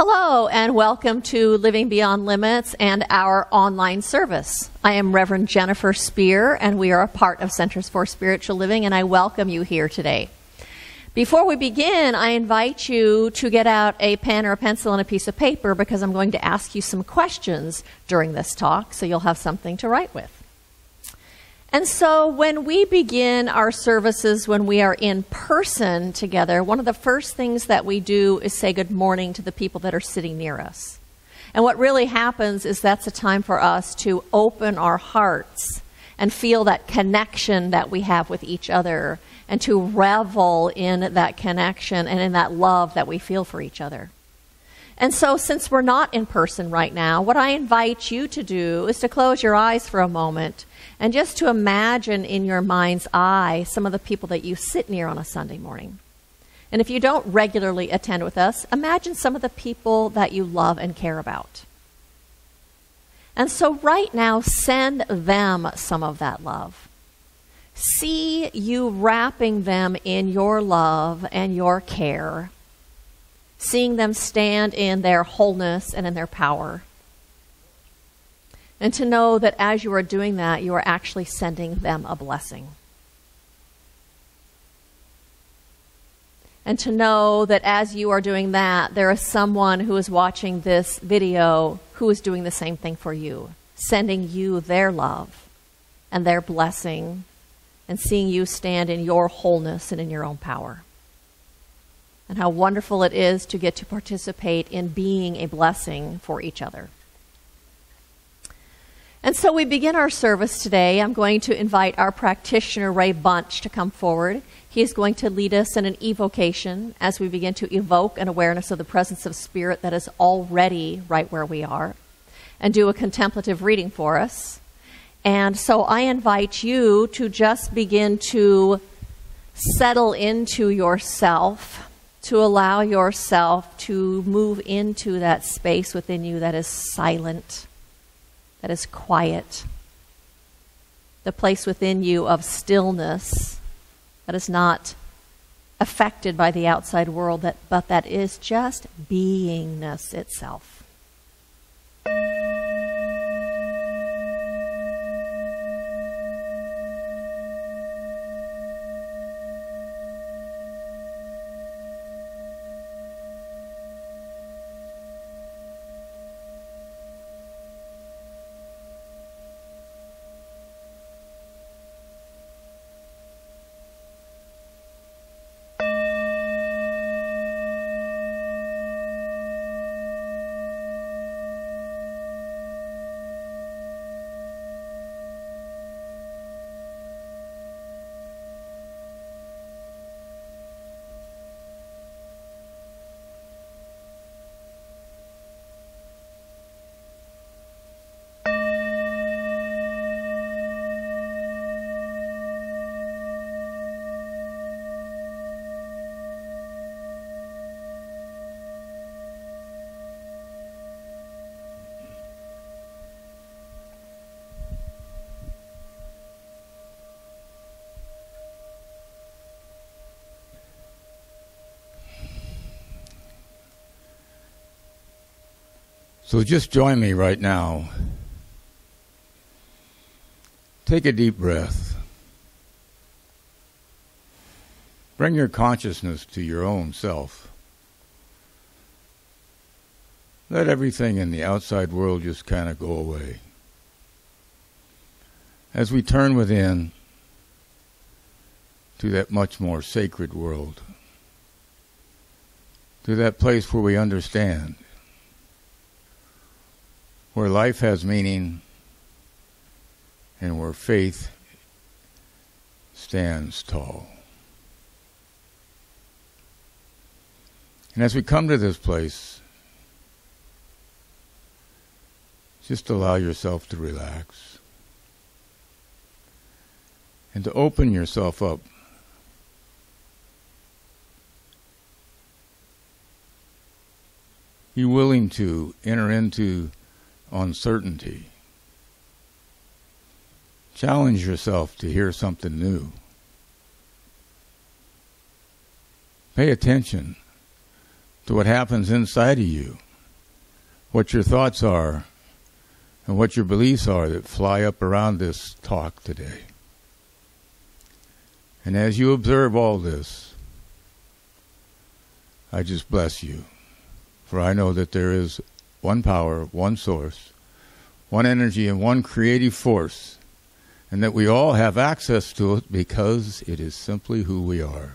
Hello and welcome to Living Beyond Limits and our online service. I am Reverend Jennifer Spear and we are a part of Centers for Spiritual Living, and I welcome you here today. Before we begin, I invite you to get out a pen or a pencil and a piece of paper because I'm going to ask you some questions during this talk so you'll have something to write with. And so when we begin our services, when we are in person together, one of the first things that we do is say good morning to the people that are sitting near us. And what really happens is that's a time for us to open our hearts and feel that connection that we have with each other and to revel in that connection and in that love that we feel for each other. And so since we're not in person right now, what I invite you to do is to close your eyes for a moment and just to imagine in your mind's eye some of the people that you sit near on a Sunday morning. And if you don't regularly attend with us, imagine some of the people that you love and care about. And so right now, send them some of that love. See you wrapping them in your love and your care, seeing them stand in their wholeness and in their power. And to know that as you are doing that, you are actually sending them a blessing. And to know that as you are doing that, there is someone who is watching this video who is doing the same thing for you, sending you their love and their blessing and seeing you stand in your wholeness and in your own power. And how wonderful it is to get to participate in being a blessing for each other. And so we begin our service today. I'm going to invite our practitioner, Ray Bunch, to come forward. He is going to lead us in an evocation as we begin to evoke an awareness of the presence of Spirit that is already right where we are, and do a contemplative reading for us. And so I invite you to just begin to settle into yourself, to allow yourself to move into that space within you that is silent, that is quiet, the place within you of stillness that is not affected by the outside world, but that is just beingness itself. So just join me right now. Take a deep breath. Bring your consciousness to your own self. Let everything in the outside world just kind of go away. As we turn within to that much more sacred world, to that place where we understand, where life has meaning and where faith stands tall. And as we come to this place, just allow yourself to relax and to open yourself up be willing to enter into uncertainty. Challenge yourself to hear something new. Pay attention to what happens inside of you what your thoughts are and what your beliefs are that fly up around this talk today. And as you observe all this, I just bless you. For I know that there is one power, one source, one energy, and one creative force, and that we all have access to it because it is simply who we are.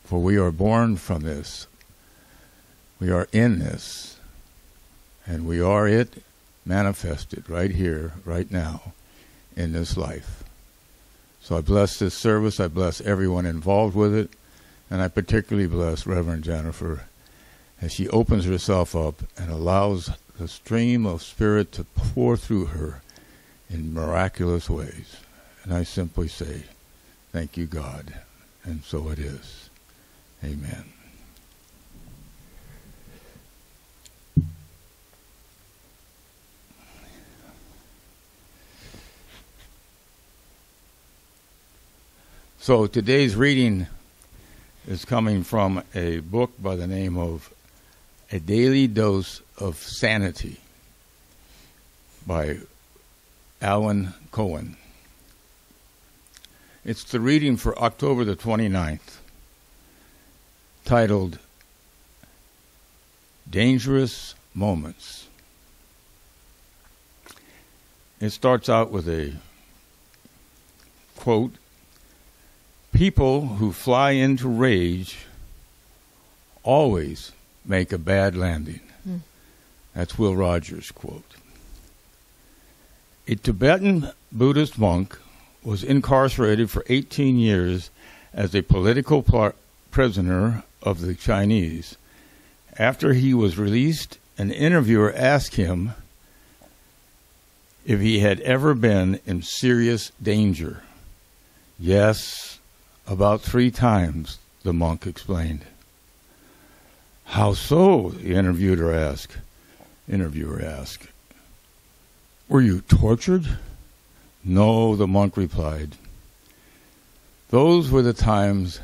For we are born from this. We are in this. And we are it manifested right here, right now, in this life. So I bless this service. I bless everyone involved with it. And I particularly bless Reverend Jennifer as she opens herself up and allows the stream of spirit to pour through her in miraculous ways. And I simply say, thank you, God. And so it is. Amen. So today's reading is coming from a book by the name of A Daily Dose of Sanity by Alan Cohen. It's the reading for October the 29th, titled Dangerous Moments. It starts out with a quote, "People who fly into rage always make a bad landing." That's Will Rogers' quote. A Tibetan Buddhist monk was incarcerated for 18 years as a political prisoner of the Chinese. After he was released, an interviewer asked him if he had ever been in serious danger. "Yes, about 3 times, the monk explained. "How so?" the interviewer asked. "Were you tortured?" "No," the monk replied. "Those were the times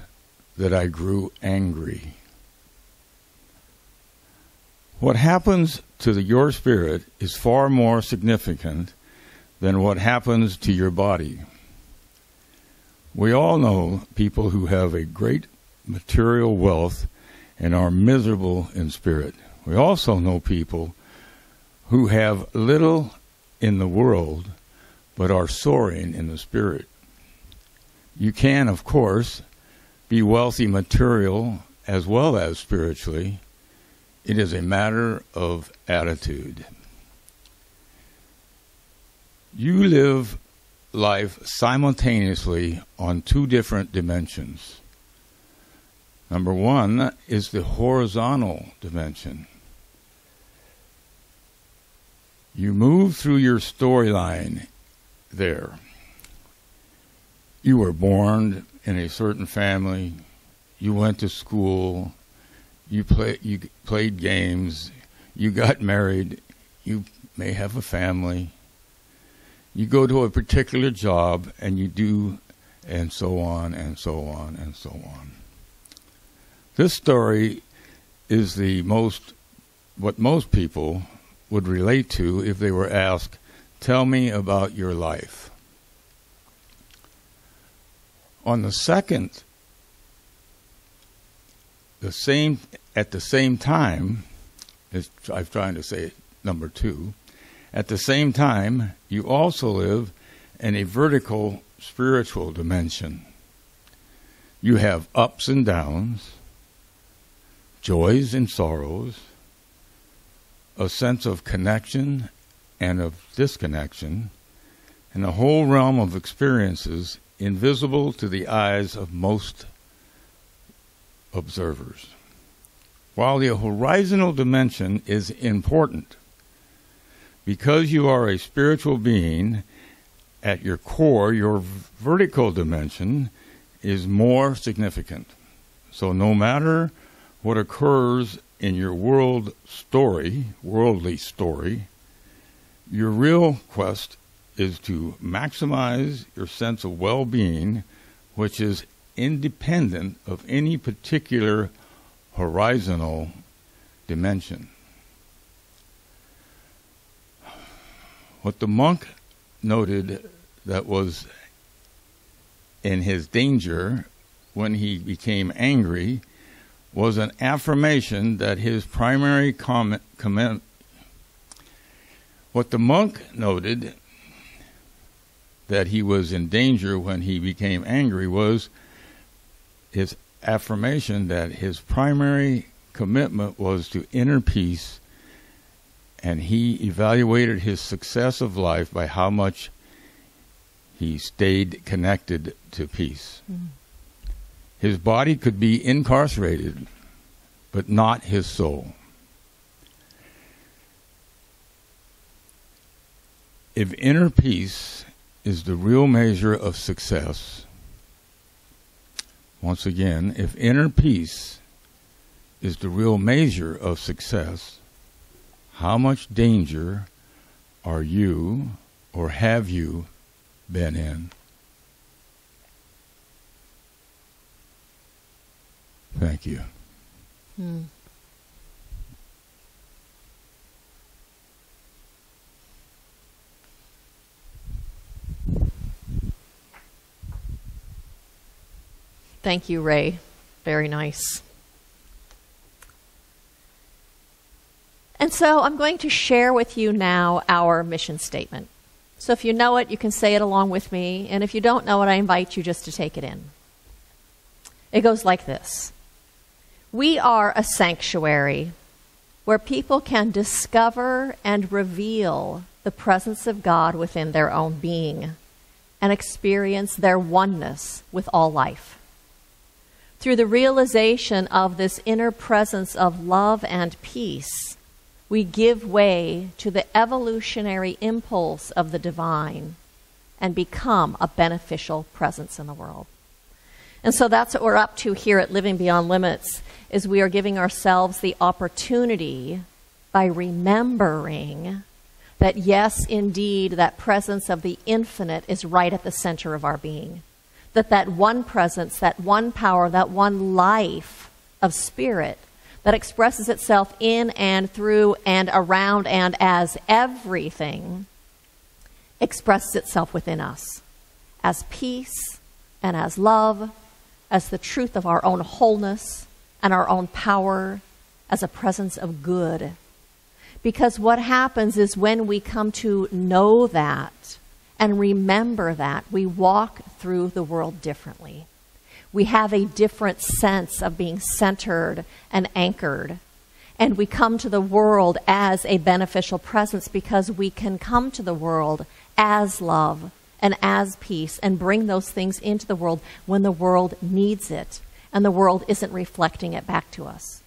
that I grew angry." What happens to your spirit is far more significant than what happens to your body. We all know people who have a great material wealth and are miserable in spirit. We also know people who have little in the world but are soaring in the spirit. You can, of course, be wealthy material as well as spiritually. It is a matter of attitude. You live life simultaneously on 2 different dimensions. Number 1 is the horizontal dimension. You move through your storyline there. You were born in a certain family. You went to school. You played games. You got married. You may have a family. You go to a particular job and you do, and so on, and so on, and so on. This story is what most people would relate to if they were asked, "Tell me about your life." On the second, at the same time, I'm trying to say number 2, at the same time, you also live in a vertical spiritual dimension. You have ups and downs, joys and sorrows, a sense of connection and of disconnection, and a whole realm of experiences invisible to the eyes of most observers. While the horizontal dimension is important, because you are a spiritual being, at your core, your vertical dimension is more significant. So no matter what occurs in your worldly story, your real quest is to maximize your sense of well-being, which is independent of any particular horizontal dimension. What the monk noted that was in his danger when he became angry was an affirmation that his primary what the monk noted that he was in danger when he became angry was his affirmation that his primary commitment was to inner peace, and he evaluated his success of life by how much he stayed connected to peace. Mm-hmm. His body could be incarcerated, but not his soul. If inner peace is the real measure of success, once again, if inner peace is the real measure of success, how much danger are you or have you been in? Thank you. Thank you, Ray. Very nice. And so I'm going to share with you now our mission statement. So if you know it, you can say it along with me. And if you don't know it, I invite you just to take it in. It goes like this. We are a sanctuary where people can discover and reveal the presence of God within their own being and experience their oneness with all life. Through the realization of this inner presence of love and peace, we give way to the evolutionary impulse of the divine and become a beneficial presence in the world. And so that's what we're up to here at Living Beyond Limits, is we are giving ourselves the opportunity by remembering that yes, indeed, that presence of the infinite is right at the center of our being. That one presence, that one power, that one life of spirit that expresses itself in and through and around and as everything expresses itself within us as peace and as love, as the truth of our own wholeness and our own power, as a presence of good. Because what happens is when we come to know that and remember that, we walk through the world differently. We have a different sense of being centered and anchored. And we come to the world as a beneficial presence because we can come to the world as love and as peace and bring those things into the world when the world needs it and the world isn't reflecting it back to us.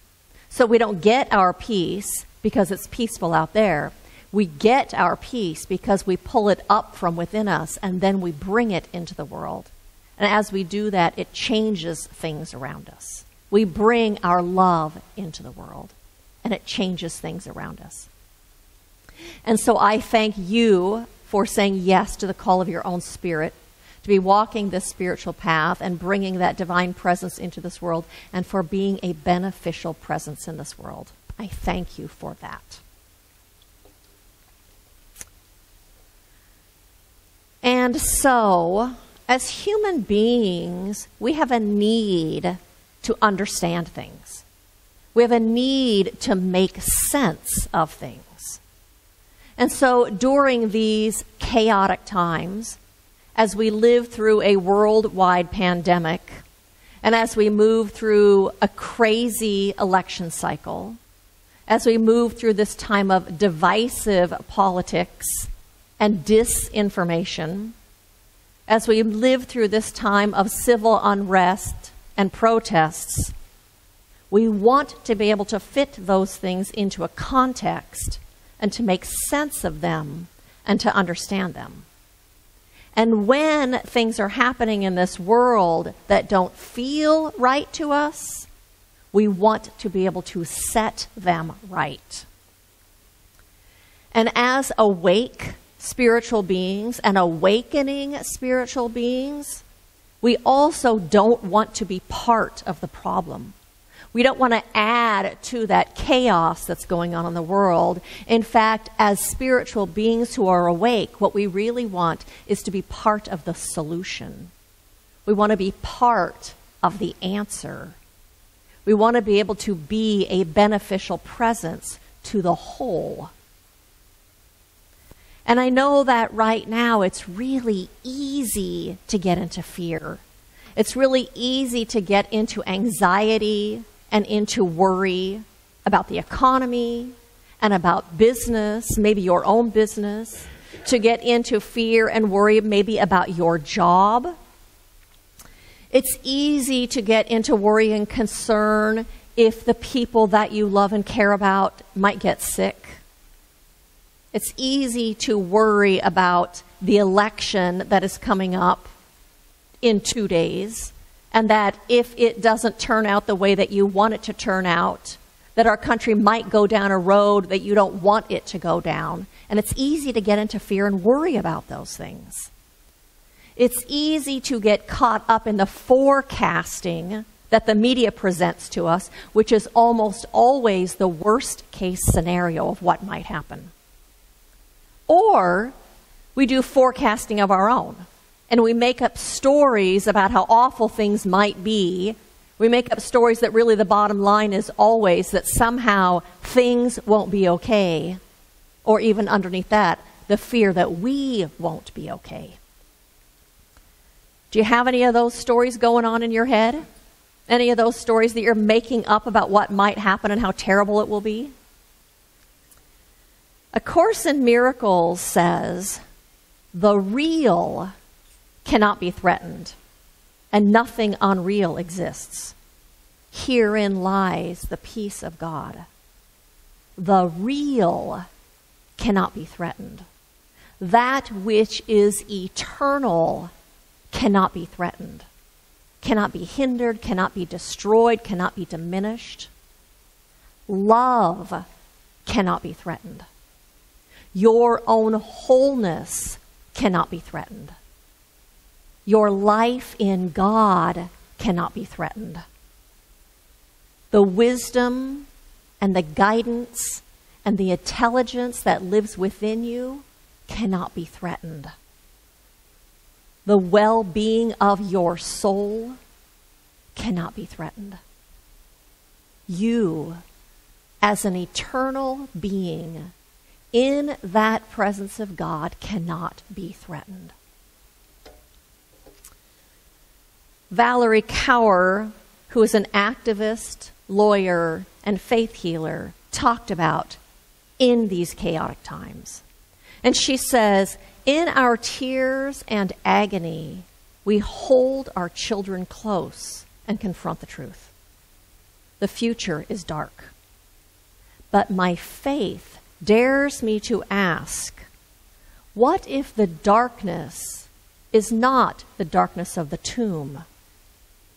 So we don't get our peace because it's peaceful out there. We get our peace because we pull it up from within us and then we bring it into the world. And as we do that, it changes things around us. We bring our love into the world and it changes things around us. And so I thank you for saying yes to the call of your own spirit, to be walking this spiritual path and bringing that divine presence into this world, and for being a beneficial presence in this world. I thank you for that. And so, as human beings, we have a need to understand things. We have a need to make sense of things. And so during these chaotic times, as we live through a worldwide pandemic, and as we move through a crazy election cycle, as we move through this time of divisive politics and disinformation, as we live through this time of civil unrest and protests, we want to be able to fit those things into a context and to make sense of them and to understand them. And when things are happening in this world that don't feel right to us, we want to be able to set them right. And as awake spiritual beings and awakening spiritual beings, we also don't want to be part of the problem. We don't want to add to that chaos that's going on in the world. In fact, as spiritual beings who are awake, what we really want is to be part of the solution. We want to be part of the answer. We want to be able to be a beneficial presence to the whole. And I know that right now it's really easy to get into fear. It's really easy to get into anxiety and into worry about the economy and about business, maybe your own business, to get into fear and worry maybe about your job. It's easy to get into worry and concern if the people that you love and care about might get sick. It's easy to worry about the election that is coming up in 2 days, and that if it doesn't turn out the way that you want it to turn out, that our country might go down a road that you don't want it to go down. And it's easy to get into fear and worry about those things. It's easy to get caught up in the forecasting that the media presents to us, which is almost always the worst case scenario of what might happen. Or we do forecasting of our own, and we make up stories about how awful things might be. We make up stories that really the bottom line is always that somehow things won't be okay, or even underneath that, the fear that we won't be okay. Do you have any of those stories going on in your head? Any of those stories that you're making up about what might happen and how terrible it will be? A Course in Miracles says, the real cannot be threatened, and nothing unreal exists. Herein lies the peace of God. The real cannot be threatened. That which is eternal cannot be threatened, cannot be hindered, cannot be destroyed, cannot be diminished. Love cannot be threatened. Your own wholeness cannot be threatened. Your life in God cannot be threatened. The wisdom and the guidance and the intelligence that lives within you cannot be threatened. The well-being of your soul cannot be threatened. You, as an eternal being, in that presence of God, cannot be threatened. Valerie Kaur, who is an activist, lawyer, and faith healer, talked about in these chaotic times. And she says, in our tears and agony, we hold our children close and confront the truth. The future is dark. But my faith dares me to ask, what if the darkness is not the darkness of the tomb,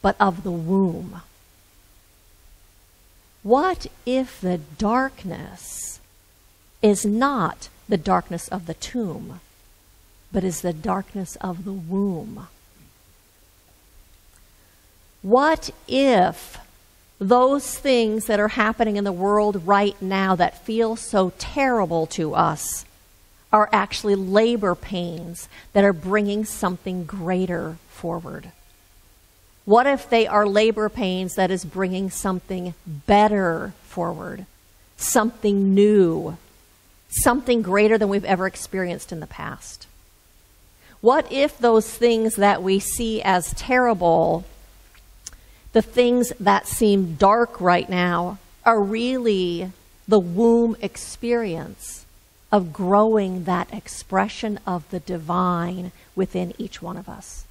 but of the womb? What if the darkness is not the darkness of the tomb, but is the darkness of the womb? What if those things that are happening in the world right now that feel so terrible to us are actually labor pains that are bringing something greater forward? What if they are labor pains that is bringing something better forward, something new, something greater than we've ever experienced in the past? What if those things that we see as terrible, the things that seem dark right now, are really the womb experience of growing that expression of the divine within each one of us,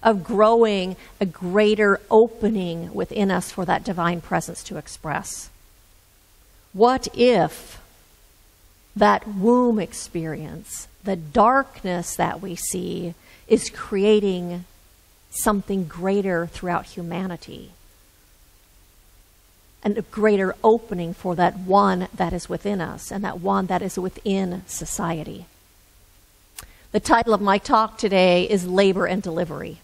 of growing a greater opening within us for that divine presence to express? What if that womb experience, the darkness that we see, is creating something greater throughout humanity, and a greater opening for that one that is within us and that one that is within society? The title of my talk today is Labor and Delivery.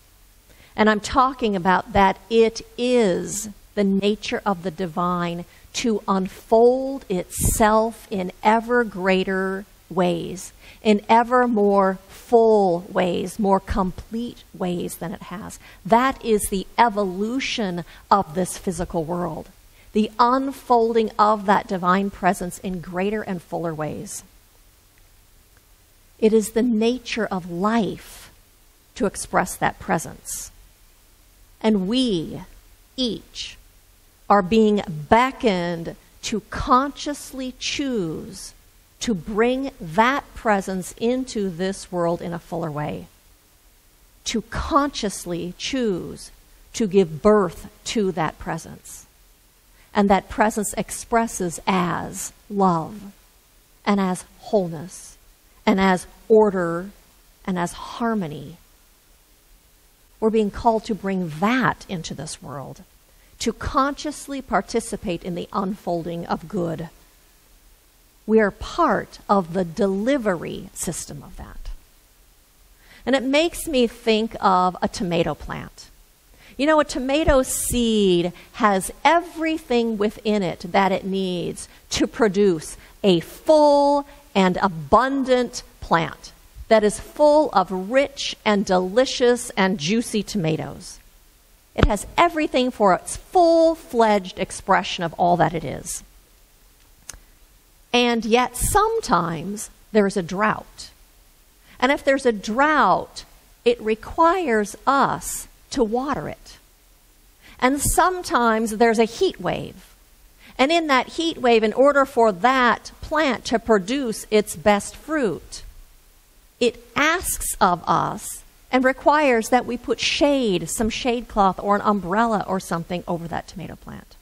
And I'm talking about that it is the nature of the divine to unfold itself in ever greater ways, in ever more full ways, more complete ways than it has. That is the evolution of this physical world, the unfolding of that divine presence in greater and fuller ways. It is the nature of life to express that presence. And we, each, are being beckoned to consciously choose to bring that presence into this world in a fuller way. To consciously choose to give birth to that presence. And that presence expresses as love, and as wholeness, and as order, and as harmony. We're being called to bring that into this world, to consciously participate in the unfolding of good. We are part of the delivery system of that. And it makes me think of a tomato plant. You know, a tomato seed has everything within it that it needs to produce a full and abundant plant that is full of rich and delicious and juicy tomatoes. It has everything for its full-fledged expression of all that it is. And yet sometimes there's a drought. And if there's a drought, it requires us to water it. And sometimes there's a heat wave. And in that heat wave, in order for that plant to produce its best fruit, it asks of us and requires that we put shade, some shade cloth or an umbrella or something over that tomato plant.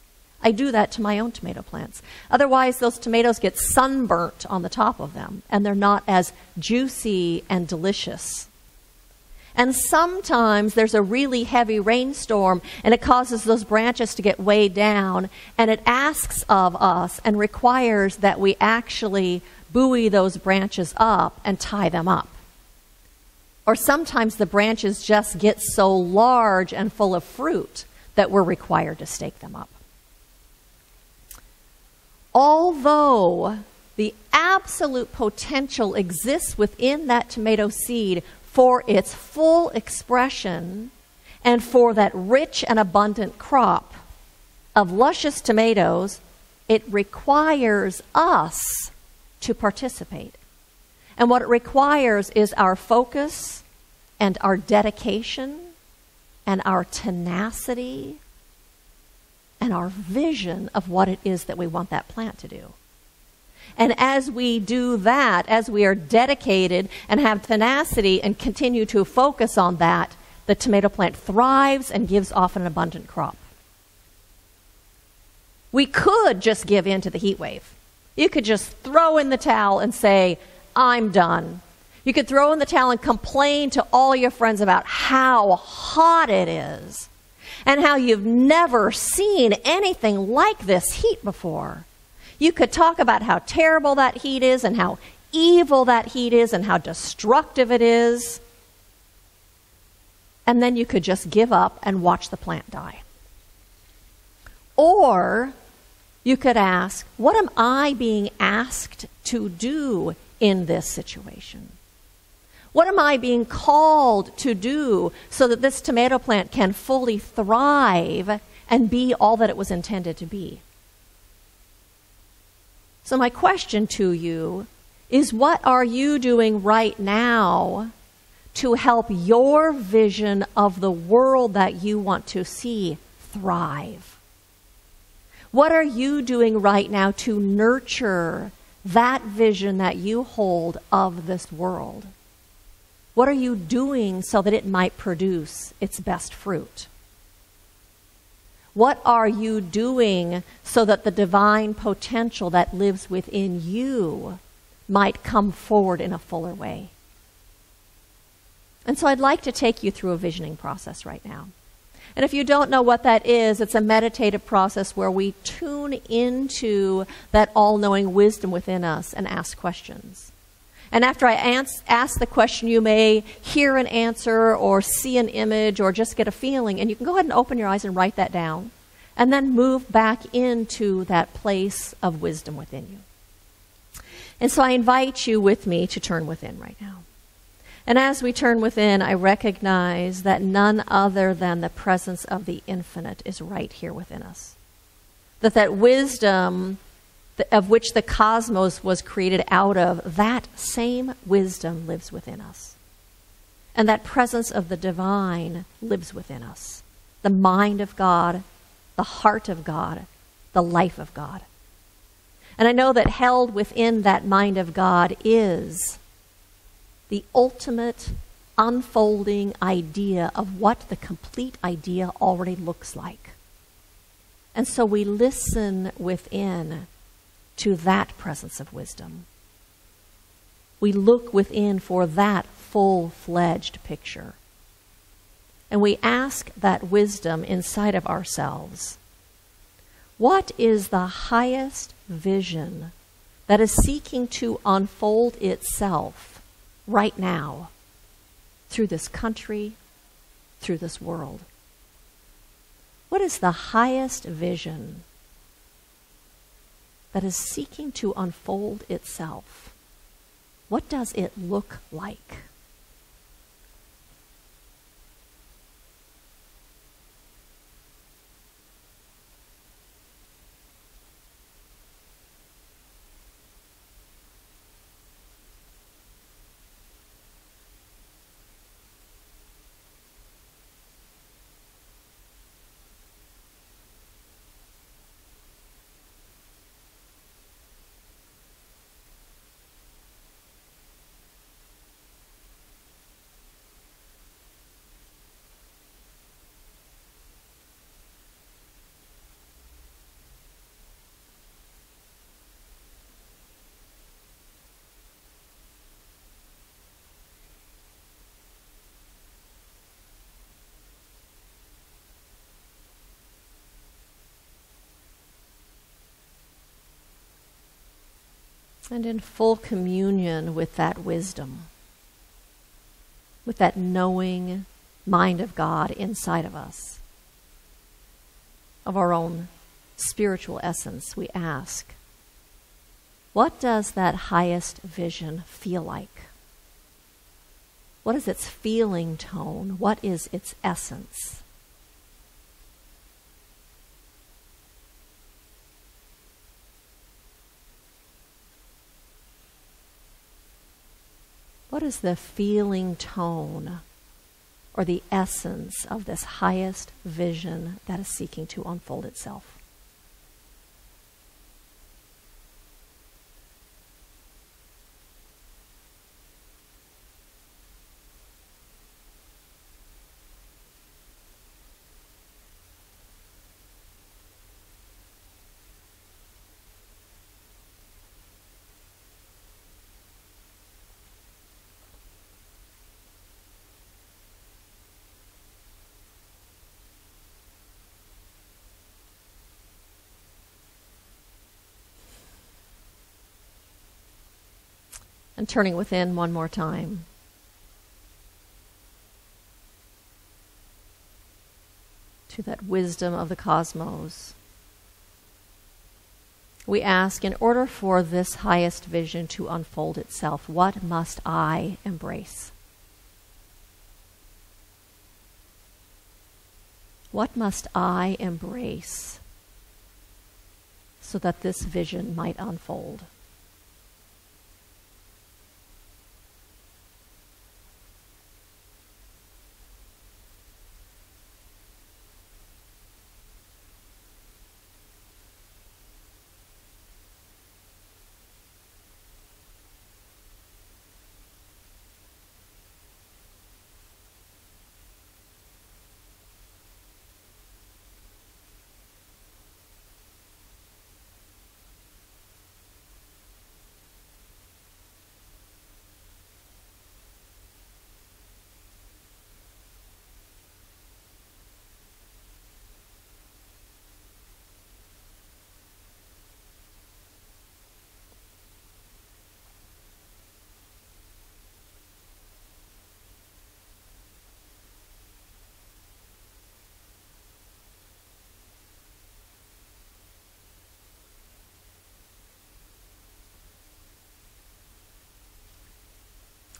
I do that to my own tomato plants. Otherwise, those tomatoes get sunburnt on the top of them, and they're not as juicy and delicious. And sometimes there's a really heavy rainstorm, and it causes those branches to get weighed down, and it asks of us and requires that we actually buoy those branches up and tie them up. Or sometimes the branches just get so large and full of fruit that we're required to stake them up. Although the absolute potential exists within that tomato seed for its full expression and for that rich and abundant crop of luscious tomatoes, it requires us to participate. And what it requires is our focus and our dedication and our tenacity and our vision of what it is that we want that plant to do. And as we do that, as we are dedicated and have tenacity and continue to focus on that, the tomato plant thrives and gives off an abundant crop. We could just give in to the heat wave. You could just throw in the towel and say, I'm done. You could throw in the towel and complain to all your friends about how hot it is and how you've never seen anything like this heat before. You could talk about how terrible that heat is and how evil that heat is and how destructive it is. And then you could just give up and watch the plant die. Or you could ask, what am I being asked to do in this situation? What am I being called to do so that this tomato plant can fully thrive and be all that it was intended to be? So my question to you is, what are you doing right now to help your vision of the world that you want to see thrive? What are you doing right now to nurture that vision that you hold of this world? What are you doing so that it might produce its best fruit? What are you doing so that the divine potential that lives within you might come forward in a fuller way? And so I'd like to take you through a visioning process right now. And if you don't know what that is, it's a meditative process where we tune into that all-knowing wisdom within us and ask questions. And after I ask the question, you may hear an answer or see an image or just get a feeling. And you can go ahead and open your eyes and write that down. and then move back into that place of wisdom within you. And so I invite you with me to turn within right now. And as we turn within, I recognize that none other than the presence of the infinite is right here within us. That wisdom of which the cosmos was created out of, that same wisdom lives within us. And that presence of the divine lives within us. The mind of God, the heart of God, the life of God. And I know that held within that mind of God is the ultimate unfolding idea of what the complete idea already looks like. And so we listen within to that presence of wisdom. We look within for that full-fledged picture. And we ask that wisdom inside of ourselves, what is the highest vision that is seeking to unfold itself right now through this country, through this world? What is the highest vision that is seeking to unfold itself? What does it look like? And in full communion with that wisdom, with that knowing mind of God inside of us, of our own spiritual essence, we ask, what does that highest vision feel like? What is its feeling tone? What is its essence? What is the feeling tone or the essence of this highest vision that is seeking to unfold itself? And turning within one more time. To that wisdom of the cosmos. We ask, in order for this highest vision to unfold itself, what must I embrace? What must I embrace so that this vision might unfold?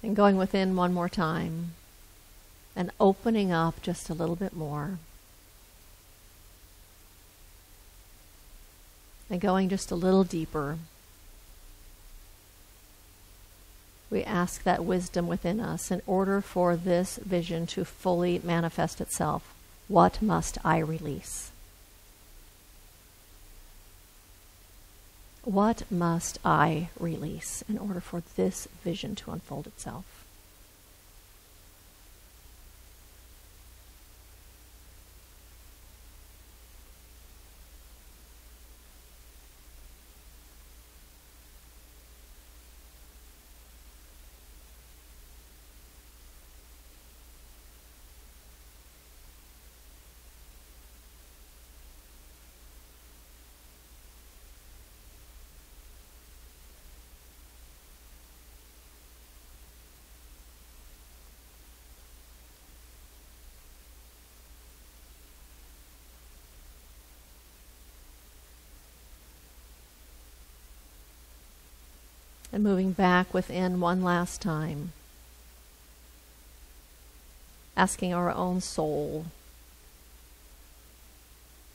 And going within one more time. And opening up just a little bit more. And going just a little deeper. We ask that wisdom within us in order for this vision to fully manifest itself. What must I release? What must I release in order for this vision to unfold itself? And moving back within one last time. Asking our own soul,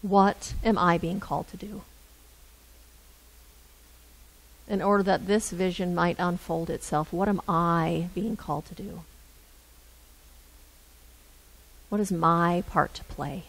what am I being called to do? In order that this vision might unfold itself, what am I being called to do? What is my part to play?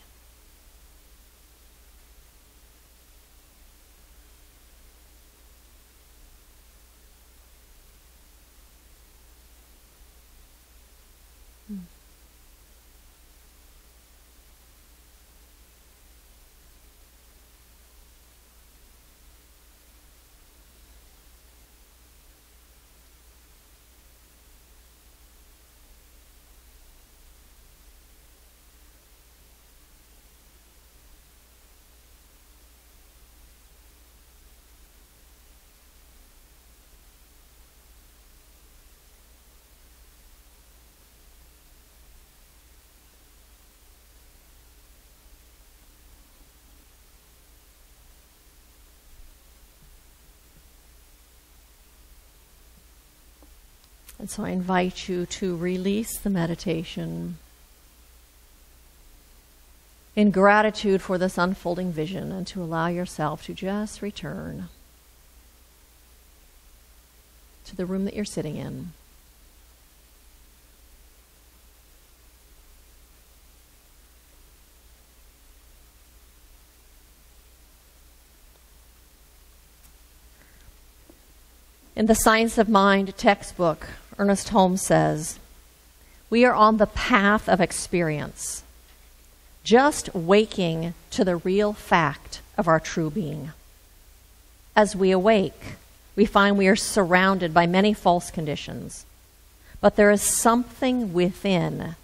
And so I invite you to release the meditation in gratitude for this unfolding vision and to allow yourself to just return to the room that you're sitting in. In the Science of Mind textbook, Ernest Holmes says, "We are on the path of experience, just waking to the real fact of our true being. As we awake, we find we are surrounded by many false conditions, but there is something within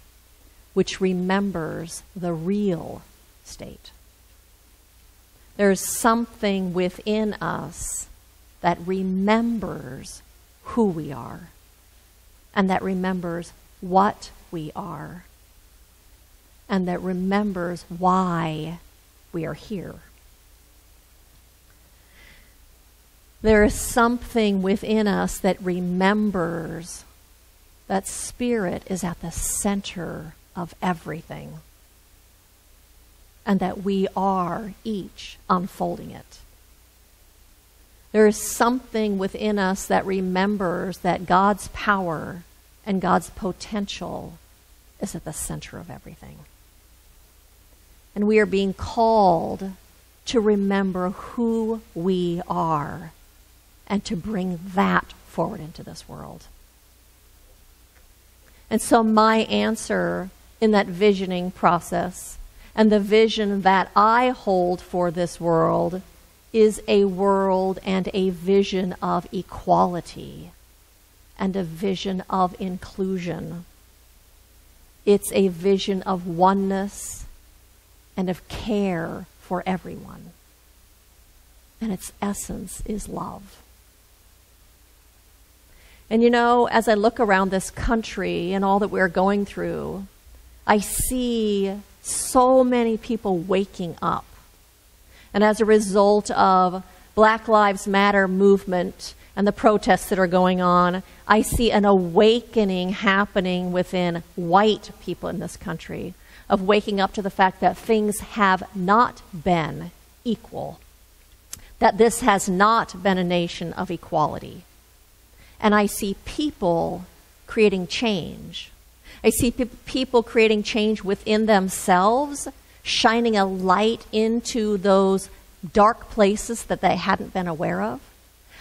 which remembers the real state. There is something within us that remembers who we are and that remembers what we are and that remembers why we are here. There is something within us that remembers that spirit is at the center of everything and that we are each unfolding it. There is something within us that remembers that God's power and God's potential is at the center of everything. And we are being called to remember who we are and to bring that forward into this world. And so my answer in that visioning process and the vision that I hold for this world is a world and a vision of equality and a vision of inclusion. It's a vision of oneness and of care for everyone. And its essence is love. And you know, as I look around this country and all that we're going through, I see so many people waking up. And as a result of Black Lives Matter movement and the protests that are going on, I see an awakening happening within white people in this country, of waking up to the fact that things have not been equal, that this has not been a nation of equality. And I see people creating change. I see people creating change within themselves, shining a light into those dark places that they hadn't been aware of.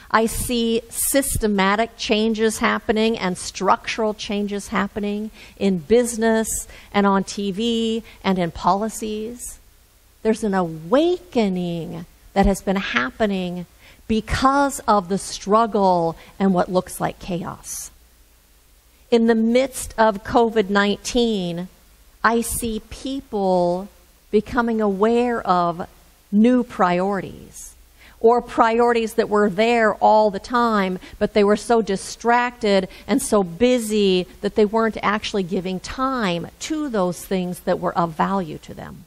I see systematic changes happening and structural changes happening in business and on TV and in policies. There's an awakening that has been happening because of the struggle and what looks like chaos. In the midst of COVID-19, I see people becoming aware of new priorities, or priorities that were there all the time, but they were so distracted and so busy that they weren't actually giving time to those things that were of value to them.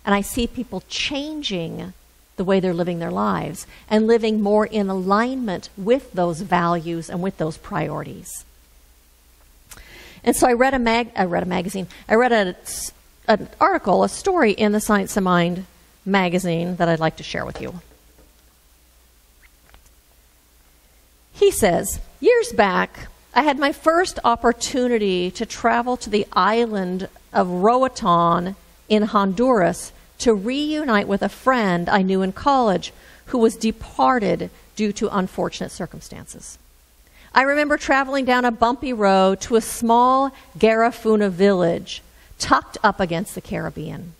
And I see people changing the way they're living their lives and living more in alignment with those values and with those priorities. And so I read an article, a story in the Science of Mind magazine that I'd like to share with you. He says, years back, I had my first opportunity to travel to the island of Roatan in Honduras to reunite with a friend I knew in college who was departed due to unfortunate circumstances. I remember traveling down a bumpy road to a small Garifuna village tucked up against the Caribbean,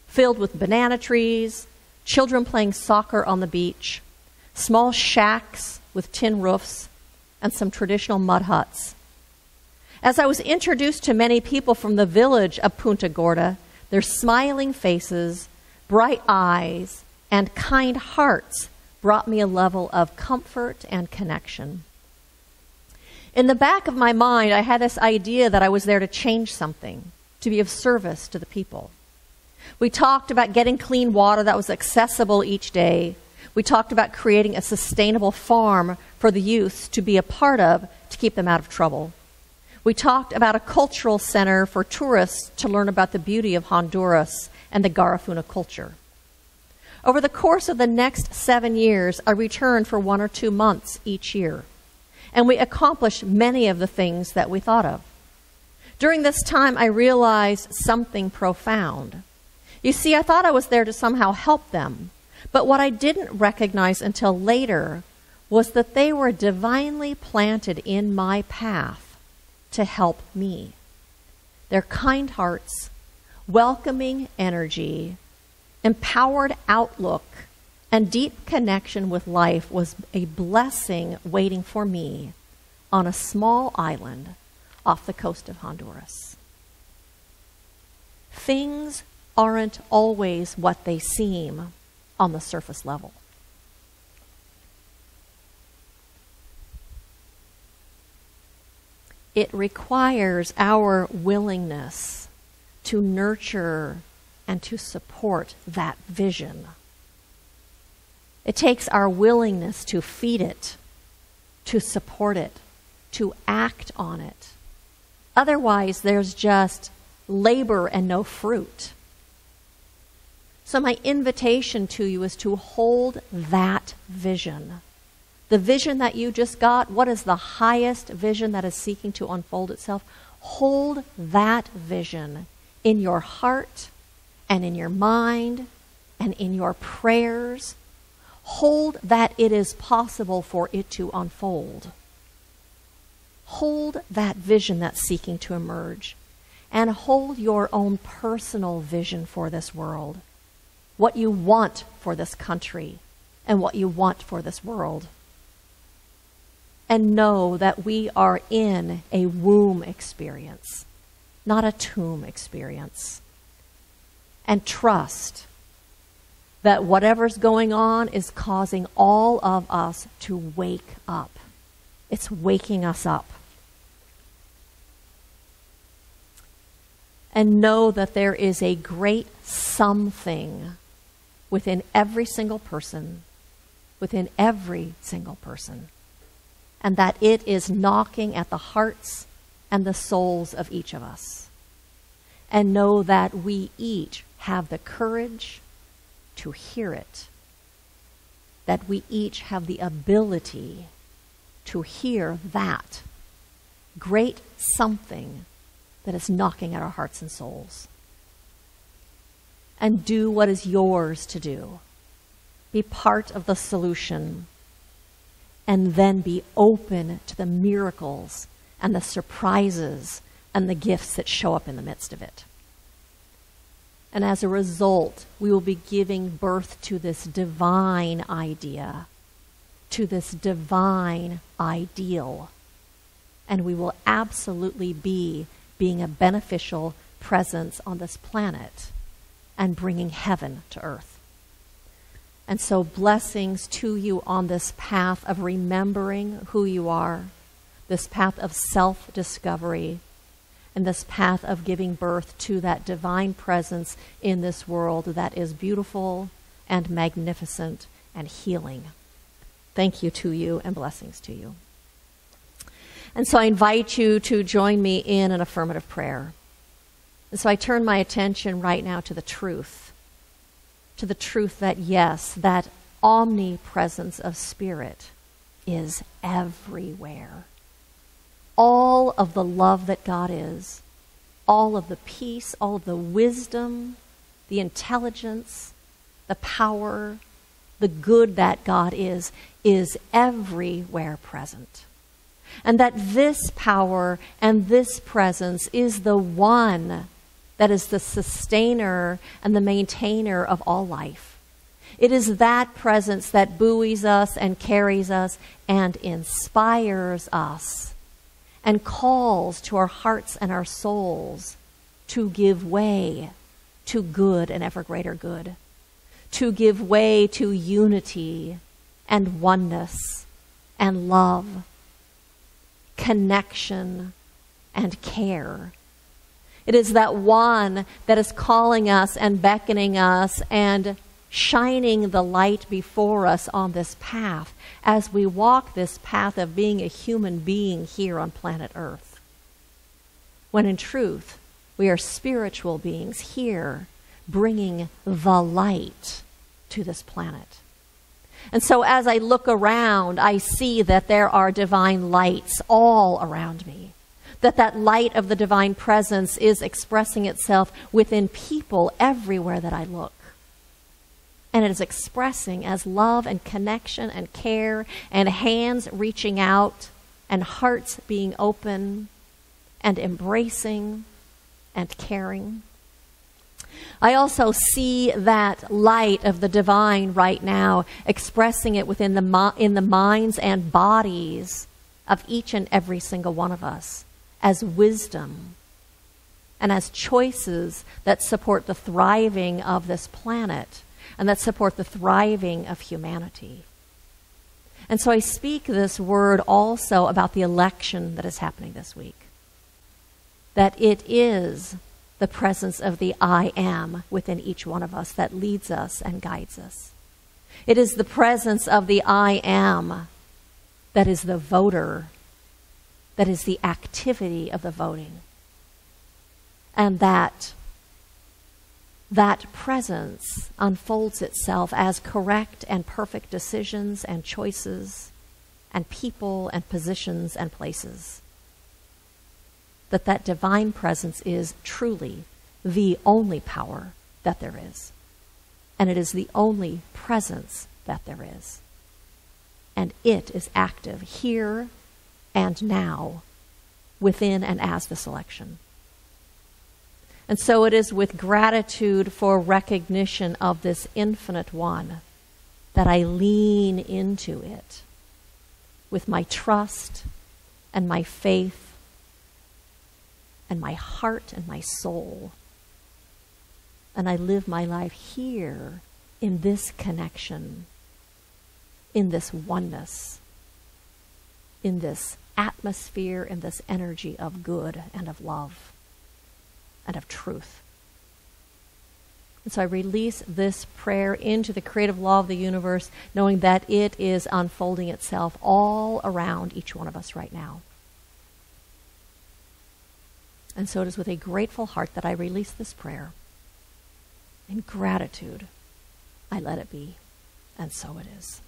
filled with banana trees, children playing soccer on the beach, small shacks with tin roofs, and some traditional mud huts. As I was introduced to many people from the village of Punta Gorda, their smiling faces, bright eyes, and kind hearts brought me a level of comfort and connection. In the back of my mind, I had this idea that I was there to change something, to be of service to the people. We talked about getting clean water that was accessible each day. We talked about creating a sustainable farm for the youth to be a part of to keep them out of trouble. We talked about a cultural center for tourists to learn about the beauty of Honduras and the Garifuna culture. Over the course of the next 7 years, I returned for 1 or 2 months each year, and we accomplished many of the things that we thought of. During this time, I realized something profound. You see, I thought I was there to somehow help them, but what I didn't recognize until later was that they were divinely planted in my path to help me. Their kind hearts, welcoming energy, empowered outlook, and deep connection with life was a blessing waiting for me on a small island off the coast of Honduras. Things aren't always what they seem on the surface level. It requires our willingness to nurture and to support that vision. It takes our willingness to feed it, to support it, to act on it. Otherwise, there's just labor and no fruit. So my invitation to you is to hold that vision. The vision that you just got, what is the highest vision that is seeking to unfold itself? Hold that vision in your heart and in your mind and in your prayers. Hold that it is possible for it to unfold. Hold that vision that's seeking to emerge, and hold your own personal vision for this world, what you want for this country and what you want for this world. And know that we are in a womb experience, not a tomb experience. And trust that whatever's going on is causing all of us to wake up. It's waking us up. And know that there is a great something within every single person, and that it is knocking at the hearts and the souls of each of us. And know that we each have the courage to hear it, that we each have the ability to hear that great something that is knocking at our hearts and souls. And do what is yours to do. Be part of the solution, and then be open to the miracles and the surprises and the gifts that show up in the midst of it. And as a result, we will be giving birth to this divine idea, to this divine ideal. And we will absolutely be being a beneficial presence on this planet and bringing heaven to earth. And so blessings to you on this path of remembering who you are, this path of self-discovery, and this path of giving birth to that divine presence in this world that is beautiful and magnificent and healing. Thank you to you, and blessings to you. And so I invite you to join me in an affirmative prayer. And so I turn my attention right now to the truth that yes, that omnipresence of Spirit is everywhere. All of the love that God is, all of the peace, all of the wisdom, the intelligence, the power, the good that God is everywhere present. And that this power and this presence is the one that is the sustainer and the maintainer of all life. It is that presence that buoys us and carries us and inspires us and calls to our hearts and our souls to give way to good and ever greater good, to give way to unity and oneness and love, connection and care. It is that one that is calling us and beckoning us and shining the light before us on this path as we walk this path of being a human being here on planet Earth. When in truth, we are spiritual beings here bringing the light to this planet. And so as I look around, I see that there are divine lights all around me. That light of the divine presence is expressing itself within people everywhere that I look. And it is expressing as love and connection and care and hands reaching out and hearts being open and embracing and caring. I also see that light of the divine right now, expressing it within in the minds and bodies of each and every single one of us as wisdom and as choices that support the thriving of this planet and that support the thriving of humanity. And so I speak this word also about the election that is happening this week. That it is the presence of the I am within each one of us that leads us and guides us. It is the presence of the I am that is the voter, that is the activity of the voting. And that presence unfolds itself as correct and perfect decisions and choices and people and positions and places. That divine presence is truly the only power that there is. And it is the only presence that there is. And it is active here and now within and as this election. And so it is with gratitude for recognition of this infinite one that I lean into it with my trust and my faith and my heart and my soul. And I live my life here in this connection, in this oneness, in this atmosphere, in this energy of good and of love and of truth. And so I release this prayer into the creative law of the universe, knowing that it is unfolding itself all around each one of us right now. And so it is with a grateful heart that I release this prayer. In gratitude, I let it be. And so it is.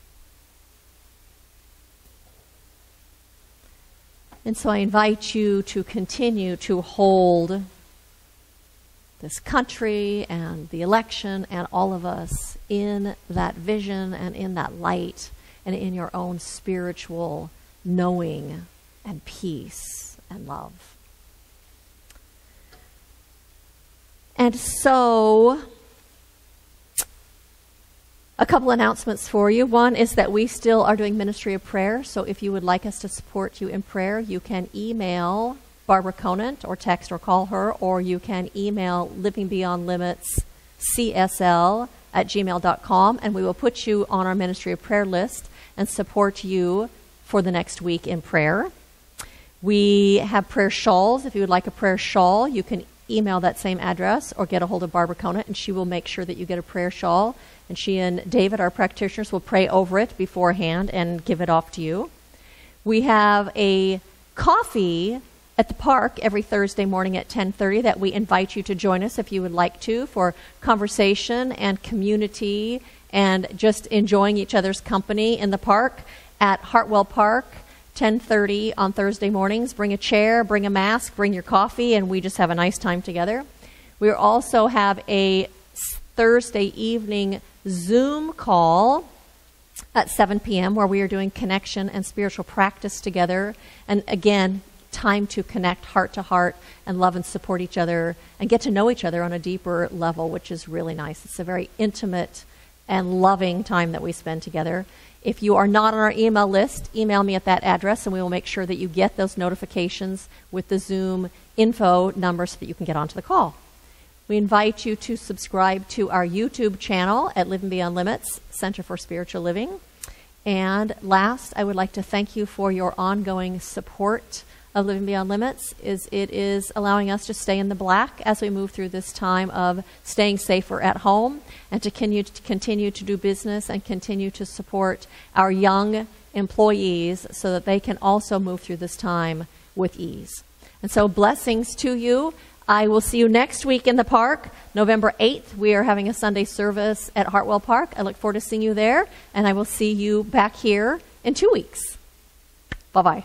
And so I invite you to continue to hold this country and the election and all of us in that vision and in that light and in your own spiritual knowing and peace and love. And so, a couple announcements for you. One is that we still are doing Ministry of Prayer. So if you would like us to support you in prayer, you can email Barbara Conant or text or call her, or you can email livingbeyondlimitscsl@gmail.com, and we will put you on our Ministry of Prayer list and support you for the next week in prayer. We have prayer shawls. If you would like a prayer shawl, you can email that same address or get a hold of Barbara Conant, and she will make sure that you get a prayer shawl. And she and David, our practitioners, will pray over it beforehand and give it off to you. We have a coffee at the park every Thursday morning at 10:30 that we invite you to join us if you would like to, for conversation and community and just enjoying each other's company in the park at Hartwell Park, 10:30 on Thursday mornings. Bring a chair, bring a mask, bring your coffee, and we just have a nice time together. We also have a Thursday evening Zoom call at 7 p.m. where we are doing connection and spiritual practice together. And again, time to connect heart to heart and love and support each other and get to know each other on a deeper level, which is really nice. It's a very intimate and loving time that we spend together. If you are not on our email list, email me at that address, and we will make sure that you get those notifications with the Zoom info number so that you can get onto the call. We invite you to subscribe to our YouTube channel at Living Beyond Limits, Center for Spiritual Living. And last, I would like to thank you for your ongoing support of Living Beyond Limits. It is allowing us to stay in the black as we move through this time of staying safer at home, and to continue to do business and continue to support our young employees so that they can also move through this time with ease. And so blessings to you. I will see you next week in the park, November 8th. We are having a Sunday service at Hartwell Park. I look forward to seeing you there, and I will see you back here in 2 weeks. Bye-bye.